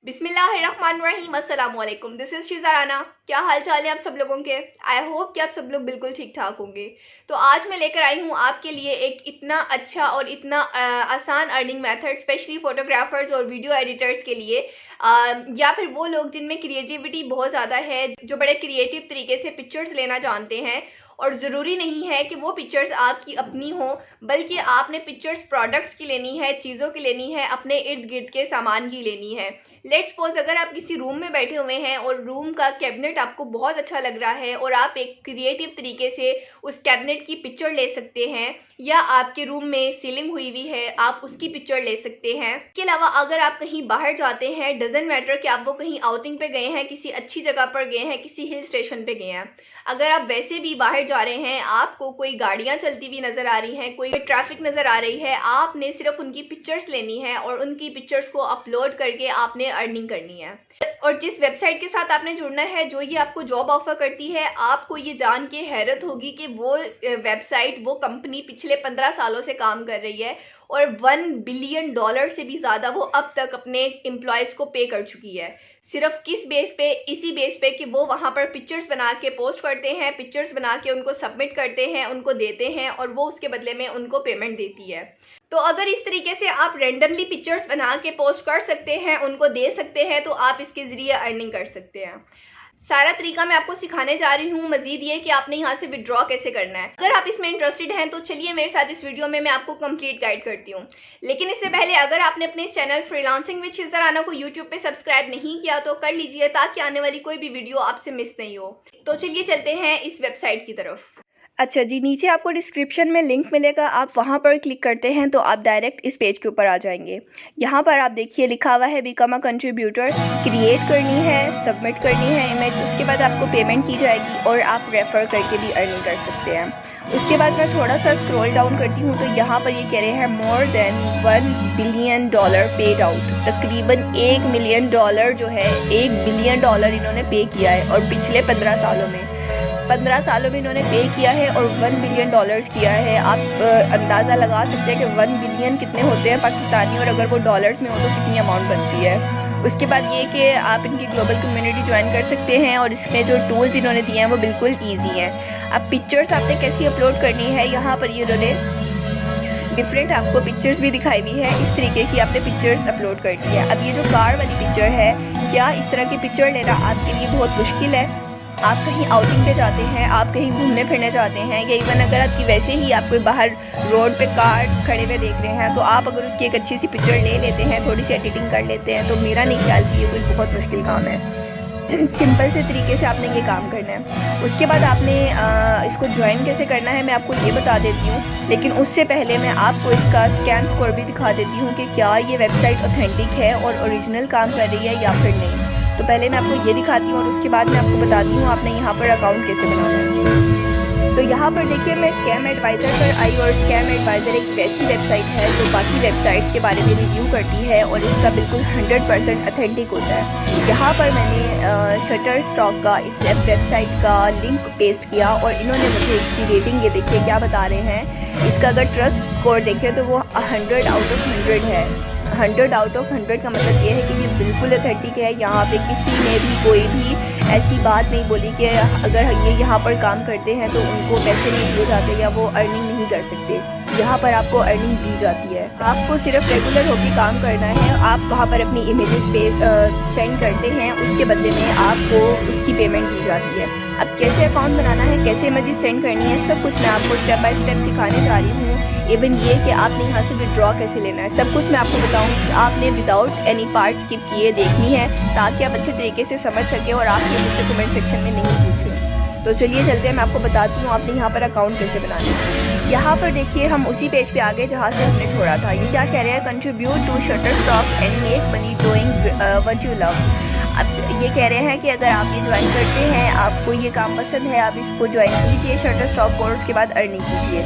बिस्मिल्लाहिर्रहमानिर्रहीम, अस्सलाम वालेकुम। This is Sheeza Rana. क्या हाल चाल है आप सब लोगों के? आई होप कि आप सब लोग बिल्कुल ठीक ठाक होंगे। तो आज मैं लेकर आई हूँ आपके लिए एक इतना अच्छा और इतना आसान अर्निंग मेथड, स्पेशली फ़ोटोग्राफ़र्स और वीडियो एडिटर्स के लिए, या फिर वो लोग जिनमें क्रिएटिविटी बहुत ज़्यादा है, जो बड़े क्रिएटिव तरीके से पिक्चर्स लेना जानते हैं। और ज़रूरी नहीं है कि वो पिक्चर्स आपकी अपनी हो, बल्कि आपने पिक्चर्स प्रोडक्ट्स की लेनी है, चीज़ों की लेनी है, अपने इर्द गिर्द के सामान की लेनी है। लेट्स सपोज अगर आप किसी रूम में बैठे हुए हैं और रूम का कैबिनेट आपको बहुत अच्छा लग रहा है और आप एक क्रिएटिव तरीके से उस कैबिनेट की पिक्चर ले सकते हैं, या आपके रूम में सीलिंग हुई हुई है, आप उसकी पिक्चर ले सकते हैं। इसके अलावा अगर आप कहीं बाहर जाते हैं, डजेंट मैटर कि आप वो कहीं आउटिंग पे गए हैं, किसी अच्छी जगह पर गए हैं, किसी हिल स्टेशन पे गए हैं, अगर आप वैसे भी बाहर जा रहे हैं, आपको कोई गाड़ियाँ चलती हुई नज़र आ रही हैं, कोई ट्रैफिक नज़र आ रही है, आपने सिर्फ उनकी पिक्चर्स लेनी है और उनकी पिक्चर्स को अपलोड करके आपने अर्निंग करनी है। और जिस वेबसाइट के साथ आपने जुड़ना है, जो ये आपको जॉब ऑफर करती है, आपको ये जान के हैरत होगी कि वो वेबसाइट, वो कंपनी पिछले 15 सालों से काम कर रही है और $1 बिलियन से भी ज़्यादा वो अब तक अपने एम्प्लॉयज़ को पे कर चुकी है। सिर्फ किस बेस पे? इसी बेस पे कि वो वहाँ पर पिक्चर्स बना के पोस्ट करते हैं, पिक्चर्स बना के उनको सबमिट करते हैं, उनको देते हैं और वो उसके बदले में उनको पेमेंट देती है। तो अगर इस तरीके से आप रैंडमली पिक्चर्स बना के पोस्ट कर सकते हैं, उनको दे सकते हैं, तो आप इसके ज़रिए अर्निंग कर सकते हैं। सारा तरीका मैं आपको सिखाने जा रही हूँ। मजीद ये कि आपने यहाँ से विड्रॉ कैसे करना है। अगर आप इसमें इंटरेस्टेड हैं तो चलिए मेरे साथ इस वीडियो में मैं आपको कंप्लीट गाइड करती हूँ। लेकिन इससे पहले अगर आपने अपने इस channel freelancing with Sheeza Rana को यूट्यूब पे सब्सक्राइब नहीं किया तो कर लीजिए, ताकि आने वाली कोई भी वीडियो आपसे मिस नहीं हो। तो चलिए चलते हैं इस वेबसाइट की तरफ। अच्छा जी, नीचे आपको डिस्क्रिप्शन में लिंक मिलेगा, आप वहाँ पर क्लिक करते हैं तो आप डायरेक्ट इस पेज के ऊपर आ जाएंगे। यहाँ पर आप देखिए लिखा हुआ है बिकम अ कंट्रीब्यूटर। क्रिएट करनी है, सबमिट करनी है इमेज, उसके बाद आपको पेमेंट की जाएगी और आप रेफ़र करके भी अर्निंग कर सकते हैं। उसके बाद मैं थोड़ा सा स्क्रॉल डाउन करती हूँ तो यहाँ पर ये कह रहे हैं more than $1 billion paid out. तकरीबन $1 मिलियन जो है, $1 बिलियन इन्होंने पे किया है और पिछले 15 सालों में इन्होंने पे किया है और $1 बिलियन किया है। आप अंदाज़ा लगा सकते हैं कि 1 बिलियन कितने होते हैं पाकिस्तानी, और अगर वो डॉलर्स में हो तो कितनी अमाउंट बनती है। उसके बाद ये कि आप इनकी ग्लोबल कम्युनिटी ज्वाइन कर सकते हैं और इसमें जो टूल्स इन्होंने दिए हैं वो बिल्कुल ईजी हैं। अब पिक्चर्स आपने कैसी अपलोड करनी है, यहाँ पर ये इन्होंने डिफरेंट आपको पिक्चर्स भी दिखाई हुई है। इस तरीके की आपने पिक्चर्स अपलोड करनी है। अब ये जो कार वाली पिक्चर है, क्या इस तरह की पिक्चर लेना आपके लिए बहुत मुश्किल है? आप कहीं आउटिंग पे जाते हैं, आप कहीं घूमने फिरने जाते हैं, या इवन अगर आपकी वैसे ही आप कोई बाहर रोड पे कार खड़े हुए देख रहे हैं, तो आप अगर उसकी एक अच्छी सी पिक्चर ले लेते हैं, थोड़ी सी एडिटिंग कर लेते हैं, तो मेरा नहीं ख्याल कि ये कोई बहुत मुश्किल काम है। सिंपल से तरीके से आपने ये काम करना है। उसके बाद आपने इसको ज्वाइन कैसे करना है मैं आपको ये बता देती हूँ, लेकिन उससे पहले मैं आपको इसका स्कैन स्कोर भी दिखा देती हूँ कि क्या ये वेबसाइट ऑथेंटिक है और ओरिजिनल काम कर रही है या फिर नहीं। तो पहले मैं आपको ये दिखाती हूँ और उसके बाद मैं आपको बताती हूँ आपने यहाँ पर अकाउंट कैसे बनाना है। तो यहाँ पर देखिए मैं स्कैम एडवाइज़र पर आई, और स्कैम एडवाइज़र एक वैसी वेबसाइट है जो बाकी वेबसाइट्स के बारे में रिव्यू करती है और इसका बिल्कुल 100% ऑथेंटिक होता है। यहाँ पर मैंने शटरस्टॉक का इस वेबसाइट का लिंक पेस्ट किया और इन्होंने मुझे इसकी रेटिंग, ये देखिए क्या बता रहे हैं। इसका अगर ट्रस्ट स्कोर देखें तो वो 100 आउट ऑफ 100 है। 100 आउट ऑफ 100 का मतलब ये है कि ये बिल्कुल ऑथेंटिक है। यहाँ पे किसी ने भी कोई भी ऐसी बात नहीं बोली कि अगर ये यहाँ पर काम करते हैं तो उनको पैसे नहीं दिए जाते या वो अर्निंग नहीं कर सकते। यहाँ पर आपको अर्निंग दी जाती है। आपको सिर्फ रेगुलर होकर काम करना है। आप वहाँ पर अपनी इमेजेस पे सेंड करते हैं, उसके बदले में आपको उसकी पेमेंट दी जाती है। अब कैसे अकाउंट बनाना है, कैसे इमेजेस सेंड करनी है, सब कुछ मैं आपको स्टेप बाय स्टेप सिखाने जा रही हूँ। इवन ये कि आपने यहाँ से विड्रॉ कैसे लेना है, सब कुछ मैं आपको बताऊँगी। आपने विदाउट एनी पार्ट स्किप किए देखनी है ताकि आप अच्छे तरीके से समझ सकें और आप ये मुझसे कमेंट सेक्शन में नहीं पूछें। तो चलिए चलते हैं, मैं आपको बताती हूँ आपने यहाँ पर अकाउंट कैसे बनाना है। यहाँ पर देखिए हम उसी पेज पे आगे जहाँ से हमने छोड़ा था। ये क्या कह रहे हैं, contribute to Shutterstock and make money doing what you love. अब ये कह रहे हैं कि अगर आप ये ज्वाइन करते हैं, आपको ये काम पसंद है, आप इसको ज्वाइन कीजिए शटरस्टॉक को, और उसके बाद अर्निंग कीजिए।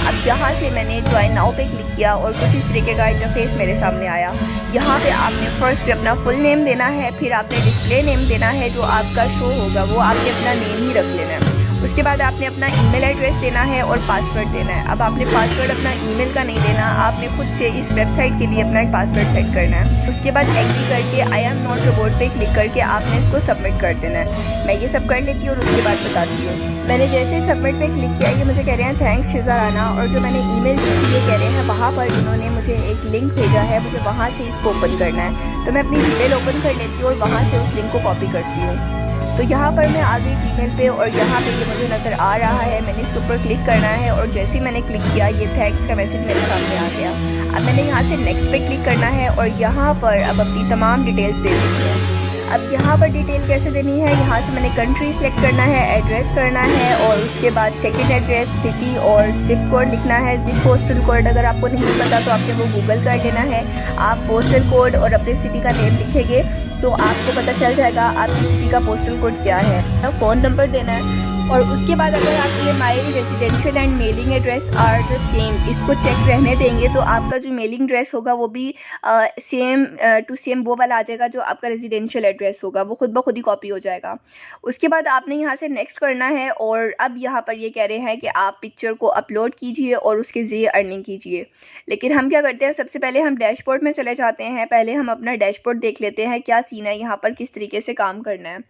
अब यहाँ से मैंने ज्वाइन नाउ पे क्लिक किया और कुछ इस तरीके का इंटरफेस मेरे सामने आया। यहाँ पे आपने फर्स्ट पे अपना फुल नेम देना है, फिर आपने डिस्प्ले नेम देना है, जो आपका शो होगा वो आपने अपना नेम ही रख लेना है। उसके बाद आपने अपना ईमेल एड्रेस देना है और पासवर्ड देना है। अब आपने पासवर्ड अपना ईमेल का नहीं देना, आपने खुद से इस वेबसाइट के लिए अपना एक पासवर्ड सेट करना है। उसके बाद एग्री करके आई एम नॉट रोबोट पे क्लिक करके आपने इसको सबमिट कर देना है। मैं ये सब कर लेती हूँ और उसके बाद बताती हूँ। मैंने जैसे ही सबमिट पे क्लिक किया, ये मुझे कह रहे हैं थैंक्स शिज़ा राना, और जो मैंने ईमेल दी थी ये कह रहे हैं वहाँ पर इन्होंने मुझे एक लिंक भेजा है, मुझे वहाँ से इसको ओपन करना है। तो मैं अपनी जीमेल ओपन कर लेती हूँ और वहाँ से उस लिंक को कॉपी करती हूँ। तो यहाँ पर मैं आ गई जीमेल पे और यहाँ पे ये मुझे नज़र आ रहा है, मैंने इसके ऊपर क्लिक करना है और जैसे ही मैंने क्लिक किया ये थैंक्स का मैसेज मेरे सामने आ गया। अब मैंने यहाँ से नेक्स्ट पे क्लिक करना है और यहाँ पर अब अपनी तमाम डिटेल्स दे देनी है। अब यहाँ पर डिटेल कैसे देनी है, यहाँ से मैंने कंट्री सेलेक्ट करना है, एड्रेस करना है और उसके बाद सेकंड एड्रेस, सिटी और जिप कोड लिखना है। जिप पोस्टल कोड अगर आपको नहीं पता तो आपने वो गूगल कर लेना है। आप पोस्टल कोड और अपने सिटी का नेम लिखेंगे तो आपको पता चल जाएगा आपकी सिटी का पोस्टल कोड क्या है। फ़ोन नंबर देना है और उसके बाद अगर आप ये my residential and mailing address are the same इसको चेक रहने देंगे तो आपका जो मेलिंग एड्रेस होगा वो भी सेम टू सेम वो वाला आ जाएगा जो आपका रेजिडेंशियल एड्रेस होगा, वो खुद ब खुद ही कॉपी हो जाएगा। उसके बाद आपने यहाँ से नेक्स्ट करना है और अब यहाँ पर ये कह रहे हैं कि आप पिक्चर को अपलोड कीजिए और उसके ज़रिए अर्निंग कीजिए। लेकिन हम क्या करते हैं, सबसे पहले हम डैशबोर्ड में चले जाते हैं। पहले हम अपना डैशबोर्ड देख लेते हैं क्या सीन है, यहाँ पर किस तरीके से काम करना है।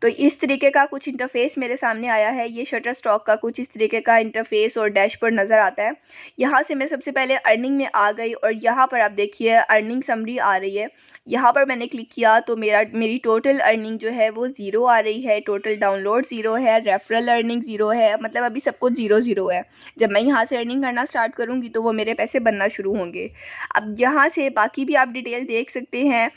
तो इस तरीके का कुछ इंटरफेस मेरे सामने आया है। ये शटर स्टॉक का कुछ इस तरीके का इंटरफेस और डैशबोर्ड नज़र आता है। यहाँ से मैं सबसे पहले अर्निंग में आ गई और यहाँ पर आप देखिए अर्निंग समरी आ रही है। यहाँ पर मैंने क्लिक किया तो मेरी टोटल अर्निंग जो है वो 0 आ रही है, टोटल डाउनलोड 0 है, रेफरल अर्निंग 0 है, मतलब अभी सब कुछ 0 है। जब मैं यहाँ से अर्निंग करना स्टार्ट करूँगी तो वो मेरे पैसे बनना शुरू होंगे। अब यहाँ से बाकी भी आप डिटेल देख सकते हैं।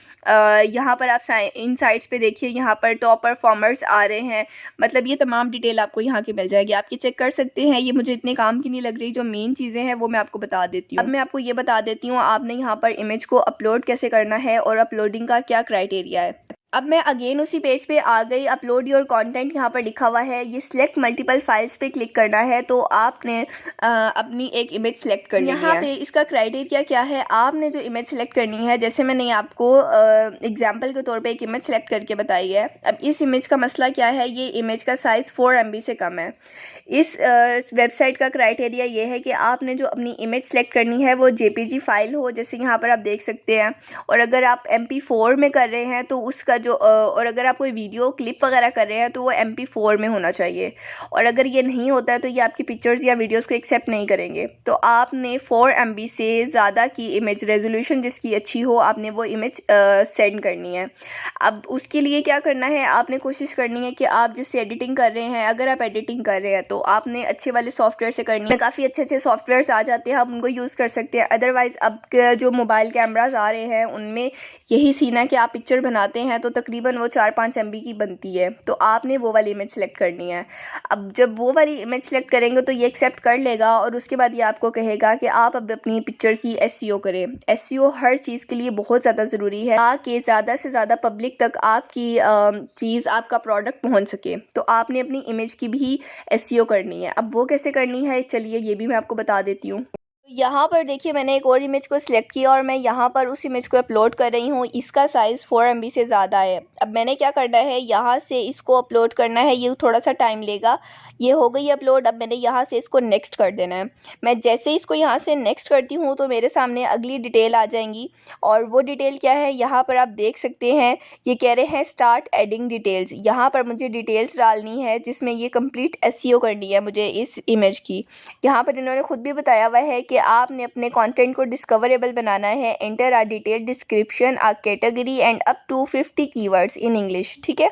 यहाँ पर आप इन साइट्स पे देखिए, यहाँ पर टॉप परफॉर्मर्स आ रहे हैं, मतलब ये तमाम डिटेल आपको यहाँ की मिल जाएगी, आप ये चेक कर सकते हैं। ये मुझे इतने काम की नहीं लग रही, जो मेन चीज़ें हैं वो मैं आपको बता देती हूँ। अब मैं आपको ये बता देती हूँ आपने यहाँ पर इमेज को अपलोड कैसे करना है और अपलोडिंग का क्या क्राइटेरिया है। अब मैं अगेन उसी पेज पे आ गई। अपलोड योर कंटेंट यहाँ पर लिखा हुआ है, ये सिलेक्ट मल्टीपल फाइल्स पे क्लिक करना है। तो आपने अपनी एक इमेज सेलेक्ट करनी है। यहाँ पे इसका क्राइटेरिया क्या है, आपने जो इमेज सेलेक्ट करनी है, जैसे मैंने आपको एग्जांपल के तौर पे एक इमेज सेलेक्ट करके बताई है। अब इस इमेज का मसला क्या है, ये इमेज का साइज़ 4 MB से कम है। इस वेबसाइट का क्राइटेरिया ये है कि आपने जो अपनी इमेज सेलेक्ट करनी है वो JPG फाइल हो, जैसे यहाँ पर आप देख सकते हैं। और अगर आप MP4 में कर रहे हैं तो उसका और अगर आप कोई वीडियो क्लिप वगैरह कर रहे हैं तो वो MP4 में होना चाहिए। और अगर ये नहीं होता है तो ये आपकी पिक्चर्स या वीडियोस को एक्सेप्ट नहीं करेंगे। तो आपने 4 MB से ज़्यादा की इमेज, रेजोल्यूशन जिसकी अच्छी हो, आपने वो इमेज सेंड करनी है। अब उसके लिए क्या करना है, आपने कोशिश करनी है कि आप जिससे एडिटिंग कर रहे हैं, अगर आप एडिटिंग कर रहे हैं तो आपने अच्छे वाले सॉफ्टवेयर से करनी है। काफ़ी अच्छे सॉफ्टवेयर्स आ जाते हैं, आप उनको यूज़ कर सकते हैं। अदरवाइज़ अब जो मोबाइल कैमराज आ रहे हैं उनमें यही सीन है कि आप पिक्चर बनाते हैं तो तकरीबन वो 4-5 MB की बनती है, तो आपने वो वाली इमेज सेलेक्ट करनी है। अब जब वो वाली इमेज सेलेक्ट करेंगे तो ये एक्सेप्ट कर लेगा और उसके बाद ये आपको कहेगा कि आप अब अपनी पिक्चर की SEO करें। SEO हर चीज़ के लिए बहुत ज़्यादा ज़रूरी है ताकि ज़्यादा से ज़्यादा पब्लिक तक आपकी चीज़, आपका प्रोडक्ट पहुँच सके। तो आपने अपनी इमेज की भी SEO करनी है। अब वो कैसे करनी है, चलिए ये भी मैं आपको बता देती हूँ। यहाँ पर देखिए मैंने एक और इमेज को सिलेक्ट किया और मैं यहाँ पर उस इमेज को अपलोड कर रही हूँ। इसका साइज़ 4 MB से ज़्यादा है। अब मैंने क्या करना है, यहाँ से इसको अपलोड करना है, ये थोड़ा सा टाइम लेगा। ये हो गई अपलोड। अब मैंने यहाँ से इसको नेक्स्ट कर देना है। मैं जैसे इसको यहाँ से नेक्स्ट करती हूँ तो मेरे सामने अगली डिटेल आ जाएंगी और वो डिटेल क्या है, यहाँ पर आप देख सकते हैं। ये कह रहे हैं स्टार्ट एडिंग डिटेल्स। यहाँ पर मुझे डिटेल्स डालनी है जिसमें ये कंप्लीट SEO करनी है मुझे इस इमेज की। यहाँ पर इन्होंने खुद भी बताया हुआ है कि आपने अपने कंटेंट को डिस्कवरेबल बनाना है। Enter a detail description, a category and up to 50 keywords in English. ठीक है,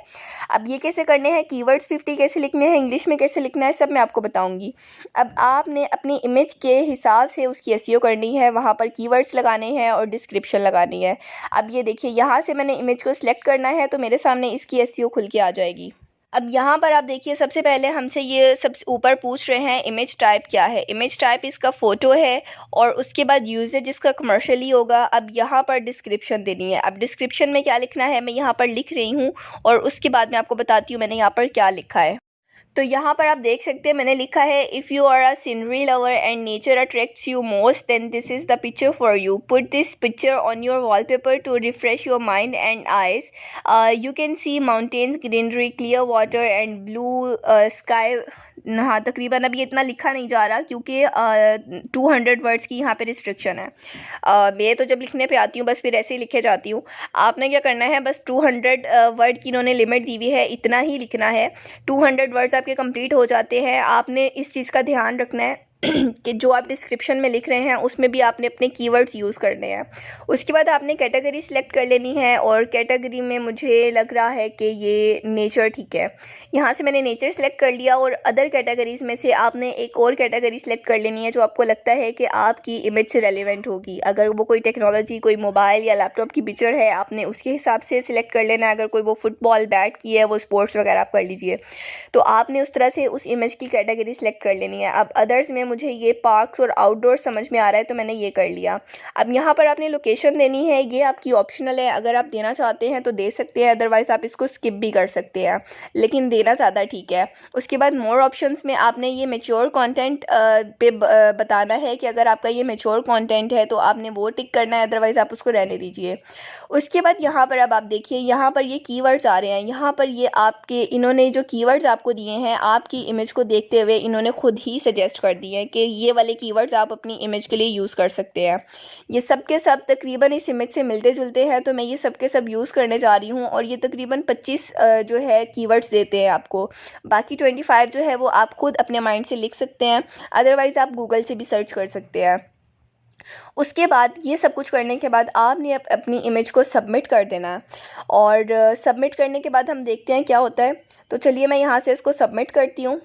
अब ये कैसे करने हैं, कीवर्ड्स 50 कैसे लिखने हैं, इंग्लिश में कैसे लिखना है, सब मैं आपको बताऊंगी। अब आपने अपनी इमेज के हिसाब से उसकी SEO करनी है, वहाँ पर कीवर्ड्स लगाने हैं और डिस्क्रिप्शन लगानी है। अब ये देखिए यहाँ से मैंने इमेज को सिलेक्ट करना है तो मेरे सामने इसकी SEO खुल के आ जाएगी। अब यहाँ पर आप देखिए सबसे पहले हमसे ये सबसे ऊपर पूछ रहे हैं इमेज टाइप क्या है। इमेज टाइप इसका फ़ोटो है और उसके बाद यूजेज जिसका कमर्शियली होगा। अब यहाँ पर डिस्क्रिप्शन देनी है। अब डिस्क्रिप्शन में क्या लिखना है मैं यहाँ पर लिख रही हूँ और उसके बाद मैं आपको बताती हूँ मैंने यहाँ पर क्या लिखा है। तो यहाँ पर आप देख सकते हैं मैंने लिखा है, if you are a scenery lover and nature attracts you most then this is the picture for you. Put this picture on your wallpaper to refresh your mind and eyes. You can see mountains, greenery, clear water and blue sky हाँ तकरीबन अभी इतना लिखा नहीं जा रहा क्योंकि 200 words की यहाँ पे रिस्ट्रिक्शन है। मैं तो जब लिखने पे आती हूँ बस फिर ऐसे ही लिखे जाती हूँ। आपने क्या करना है, बस 200 वर्ड की इन्होंने लिमिट दी हुई है, इतना ही लिखना है। 200 वर्ड्स आपके कंप्लीट हो जाते हैं। आपने इस चीज़ का ध्यान रखना है कि जो आप डिस्क्रिप्शन में लिख रहे हैं उसमें भी आपने अपने कीवर्ड्स यूज़ करने हैं। उसके बाद आपने कैटेगरी सिलेक्ट कर लेनी है और कैटेगरी में मुझे लग रहा है कि ये नेचर ठीक है। यहाँ से मैंने नेचर सेलेक्ट कर लिया और अदर कैटेगरीज़ में से आपने एक और कैटेगरी सेलेक्ट कर लेनी है जो आपको लगता है कि आपकी इमेज से रेलिवेंट होगी। अगर वो कोई टेक्नोलॉजी, कोई मोबाइल या लैपटॉप की पिक्चर है, आपने उसके हिसाब से सिलेक्ट कर लेना है। अगर कोई वो फुटबॉल बैट की है, वो स्पोर्ट्स वगैरह आप कर लीजिए, तो आपने उस तरह से उस इमेज की कैटेगरी सेलेक्ट कर लेनी है। अब अदर्स में मुझे ये पार्क्स और आउटडोर समझ में आ रहा है तो मैंने ये कर लिया। अब यहाँ पर आपने लोकेशन देनी है, ये आपकी ऑप्शनल है। अगर आप देना चाहते हैं तो दे सकते हैं, अदरवाइज़ आप इसको स्किप भी कर सकते हैं, लेकिन देना ज़्यादा ठीक है। उसके बाद मोर ऑप्शंस में आपने ये मैच्योर कंटेंट पे बताना है कि अगर आपका ये मैच्योर कंटेंट है तो आपने वो टिक करना है, अदरवाइज़ आप उसको रहने दीजिए। उसके बाद यहाँ पर अब आप देखिए, यहाँ पर ये कीवर्ड्स आ रहे हैं। यहाँ पर ये आपके इन्होंने जो कीवर्ड्स आपको दिए हैं, आपकी इमेज को देखते हुए इन्होंने खुद ही सजेस्ट कर दिए हैं कि ये वाले कीवर्ड्स आप अपनी इमेज के लिए यूज़ कर सकते हैं। ये सब के सब तकरीबन इस इमेज से मिलते जुलते हैं, तो मैं ये सब के सब यूज़ करने जा रही हूँ। और ये तकरीबन 25 जो है कीवर्ड्स देते हैं आपको। बाकी 25 जो है वो आप खुद अपने माइंड से लिख सकते हैं, अदरवाइज़ आप गूगल से भी सर्च कर सकते हैं। उसके बाद ये सब कुछ करने के बाद आपने अपनी इमेज को सबमिट कर देना है। और सबमिट करने के बाद हम देखते हैं क्या होता है। तो चलिए मैं यहाँ से इसको सबमिट करती हूँ।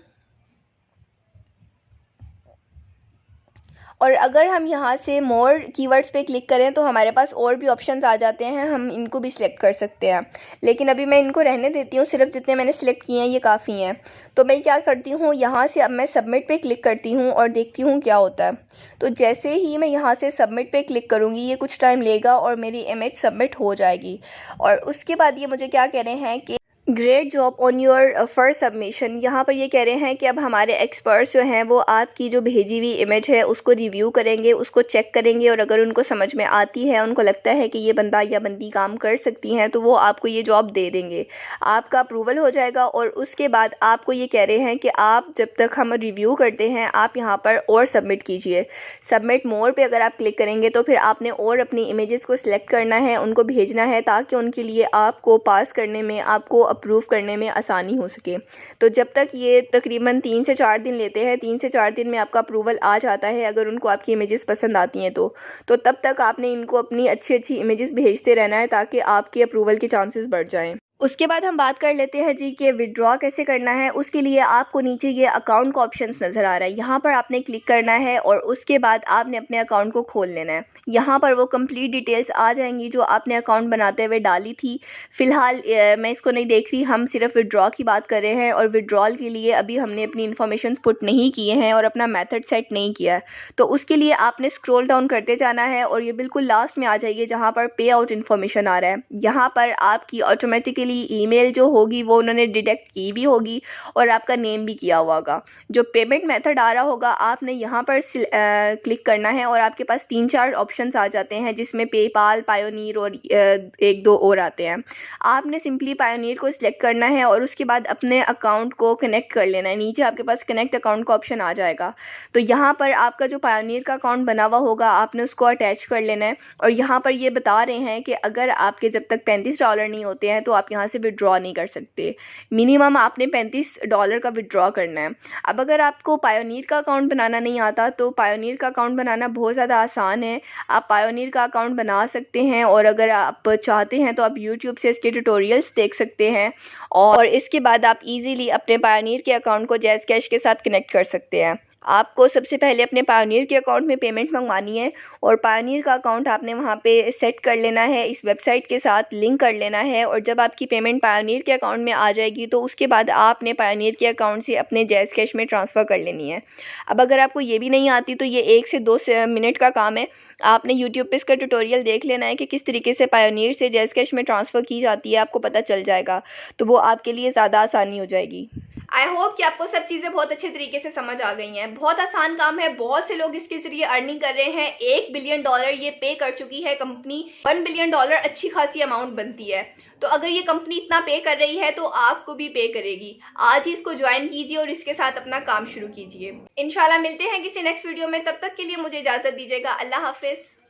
और अगर हम यहाँ से मोर कीवर्ड्स पे क्लिक करें तो हमारे पास और भी ऑप्शंस आ जाते हैं, हम इनको भी सिलेक्ट कर सकते हैं। लेकिन अभी मैं इनको रहने देती हूँ, सिर्फ जितने मैंने सिलेक्ट किए हैं ये काफ़ी हैं। तो मैं क्या करती हूँ, यहाँ से अब मैं सबमिट पे क्लिक करती हूँ और देखती हूँ क्या होता है। तो जैसे ही मैं यहाँ से सबमिट पे क्लिक करूँगी, ये कुछ टाइम लेगा और मेरी इमेज सबमिट हो जाएगी। और उसके बाद ये मुझे क्या कह रहे हैं कि great job on your first submission. यहाँ पर ये कह रहे हैं कि अब हमारे एक्सपर्ट्स जो हैं वो आपकी जो भेजी हुई इमेज है उसको रिव्यू करेंगे, उसको चेक करेंगे, और अगर उनको समझ में आती है, उनको लगता है कि ये बंदा या बंदी काम कर सकती हैं, तो वो आपको ये जॉब दे देंगे। आपका अप्रूवल हो जाएगा और उसके बाद आपको ये कह रहे हैं कि आप जब तक हम रिव्यू करते हैं आप यहाँ पर और सबमिट कीजिए। सबमिट मोर पे अगर आप क्लिक करेंगे तो फिर आपने और अपनी इमेजेस को सिलेक्ट करना है, उनको भेजना है, ताकि उनके लिए आपको पास करने में, आपको अप्रूव करने में आसानी हो सके। तो जब तक ये तकरीबन 3 से 4 दिन लेते हैं, 3 से 4 दिन में आपका अप्रूवल आ जाता है अगर उनको आपकी इमेजेस पसंद आती हैं तो तब तक आपने इनको अपनी अच्छी अच्छी इमेजेस भेजते रहना है ताकि आपके अप्रूवल के चांसेस बढ़ जाएं। उसके बाद हम बात कर लेते हैं जी कि विड्रॉ कैसे करना है। उसके लिए आपको नीचे ये अकाउंट का ऑप्शंस नज़र आ रहा है, यहाँ पर आपने क्लिक करना है और उसके बाद आपने अपने अकाउंट को खोल लेना है। यहाँ पर वो कंप्लीट डिटेल्स आ जाएंगी जो आपने अकाउंट बनाते हुए डाली थी। फ़िलहाल मैं इसको नहीं देख रही, हम सिर्फ विड्रॉ की बात कर रहे हैं और विड्रॉल के लिए अभी हमने अपनी इन्फॉर्मेशन पुट नहीं किए हैं और अपना मेथड सेट नहीं किया है। तो उसके लिए आपने स्क्रॉल डाउन करते जाना है और ये बिल्कुल लास्ट में आ जाइए जहाँ पर पे आउट इन्फॉर्मेशन आ रहा है। यहाँ पर आपकी ऑटोमेटिकली ईमेल जो होगी वो उन्होंने डिटेक्ट की भी होगी और आपका नेम भी किया हुआ होगा। जो पेमेंट मेथड आ रहा होगा आपने यहाँ पर क्लिक करना है और आपके पास 3-4 ऑप्शंस आ जाते हैं जिसमें पेपाल, पायोनियर और 1-2 और आते हैं। आपने सिंपली पायोनियर को सिलेक्ट करना है और उसके बाद अपने अकाउंट को कनेक्ट कर लेना है। नीचे आपके पास कनेक्ट अकाउंट का ऑप्शन आ जाएगा, तो यहाँ पर आपका जो पायोनियर का अकाउंट बना हुआ होगा आपने उसको अटैच कर लेना है। और यहाँ पर ये बता रहे हैं कि अगर आपके जब तक $35 नहीं होते हैं तो आप यहाँ से विड्रॉ नहीं कर सकते। मिनिमम आपने $35 का विड्रॉ करना है। अब अगर आपको पायोनियर का अकाउंट बनाना नहीं आता तो पायोनियर का अकाउंट बनाना बहुत ज़्यादा आसान है। आप पायोनियर का अकाउंट बना सकते हैं और अगर आप चाहते हैं तो आप यूट्यूब से इसके ट्यूटोरियल्स देख सकते हैं और इसके बाद आप इजीली अपने पायोनियर के अकाउंट को जैज़ कैश के साथ कनेक्ट कर सकते हैं। आपको सबसे पहले अपने पायोनियर के अकाउंट में पेमेंट मंगवानी है और पायोनियर का अकाउंट आपने वहाँ पे सेट कर लेना है, इस वेबसाइट के साथ लिंक कर लेना है। और जब आपकी पेमेंट पायोनियर के अकाउंट में आ जाएगी तो उसके बाद आपने पायोनियर के अकाउंट से अपने जैज़ कैश में ट्रांसफ़र कर लेनी है। अब अगर आपको ये भी नहीं आती तो ये 1 से 2 मिनट का काम है। आपने यूट्यूब पे इसका ट्यूटोरियल देख लेना है कि किस तरीके से पायोनियर से जैज़ कैश में ट्रांसफ़र की जाती है, आपको पता चल जाएगा, तो वो आपके लिए ज़्यादा आसानी हो जाएगी। आई होप कि आपको सब चीज़ें बहुत अच्छे तरीके से समझ आ गई हैं। बहुत आसान काम है, बहुत से लोग इसके जरिए अर्निंग कर रहे हैं। $1 बिलियन ये पे कर चुकी है कंपनी। $1 बिलियन अच्छी खासी अमाउंट बनती है। तो अगर ये कंपनी इतना पे कर रही है तो आपको भी पे करेगी। आज ही इसको ज्वाइन कीजिए और इसके साथ अपना काम शुरू कीजिए। इंशाल्लाह मिलते हैं किसी नेक्स्ट वीडियो में, तब तक के लिए मुझे इजाज़त दीजिएगा। अल्लाह हाफिज़।